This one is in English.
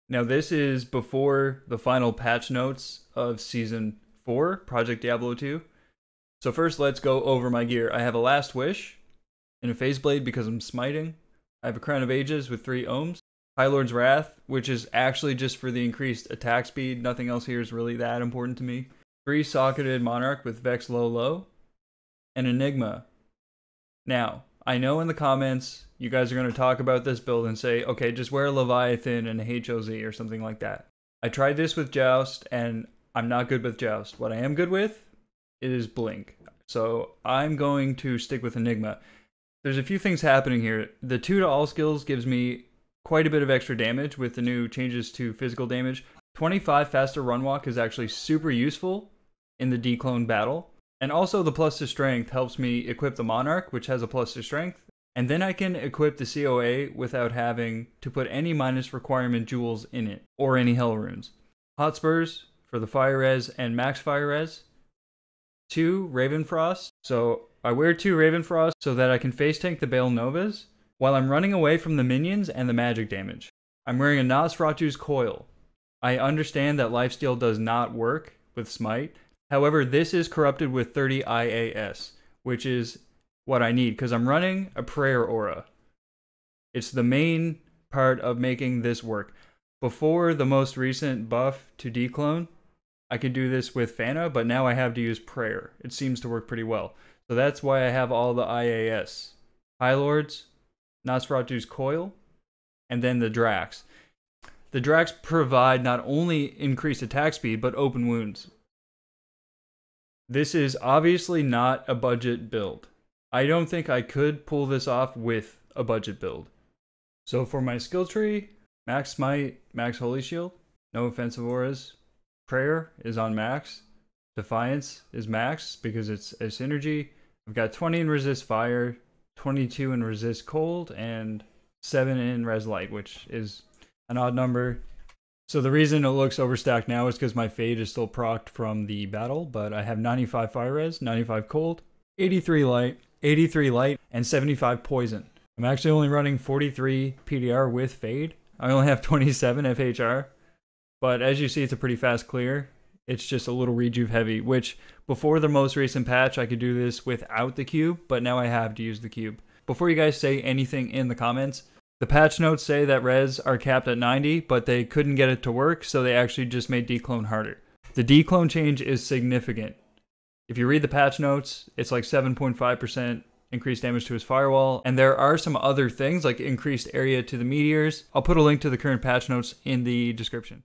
Now this is before the final patch notes of Season 4, Project Diablo 2. So first let's go over my gear. I have a Last Wish and a Phase Blade because I'm smiting. I have a Crown of Ages with 3 ohms. High Lord's Wrath, which is actually just for the increased attack speed. Nothing else here is really that important to me. 3 Socketed Monarch with Vex Low, and Enigma. Now, I know in the comments you guys are going to talk about this build and say, okay, just wear Leviathan and HOZ or something like that. I tried this with Joust, and I'm not good with Joust. What I am good with is Blink. So I'm going to stick with Enigma. There's a few things happening here. The 2 to all skills gives me quite a bit of extra damage with the new changes to physical damage. 25 faster run walk is actually super useful in the Dclone battle. And also the plus to strength helps me equip the Monarch, which has a plus to strength. And then I can equip the COA without having to put any minus requirement jewels in it, or any hell runes. Hotspurs for the fire res and max fire res. 2 Ravenfrost. So I wear 2 Ravenfrost so that I can face tank the Bale Novas while I'm running away from the minions and the magic damage. I'm wearing a Nosferatu's Coil. I understand that Lifesteal does not work with Smite. However, this is corrupted with 30 IAS, which is what I need because I'm running a Prayer Aura. It's the main part of making this work. Before the most recent buff to Dclone, I could do this with Fana, but now I have to use Prayer. It seems to work pretty well. So that's why I have all the IAS. High Lords, Nosferatu's Coil, and then the Drax. The Drax provide not only increased attack speed, but open wounds. This is obviously not a budget build. I don't think I could pull this off with a budget build. So for my skill tree, Max Smite, Max Holy Shield, no offensive auras. Prayer is on max. Defiance is max because it's a synergy. I've got 20 in resist fire, 22 in resist cold, and 7 in res light, which is an odd number. So the reason it looks overstacked now is because my Fade is still procced from the battle, but I have 95 fire res, 95 cold, 83 light, and 75 poison. I'm actually only running 43 PDR with Fade. I only have 27 FHR, but as you see, it's a pretty fast clear. It's just a little rejuve heavy, which before the most recent patch, I could do this without the cube, but now I have to use the cube. Before you guys say anything in the comments, the patch notes say that res are capped at 90, but they couldn't get it to work, so they actually just made Dclone harder. The Dclone change is significant. If you read the patch notes, it's like 7.5% increased damage to his firewall, and there are some other things like increased area to the meteors. I'll put a link to the current patch notes in the description.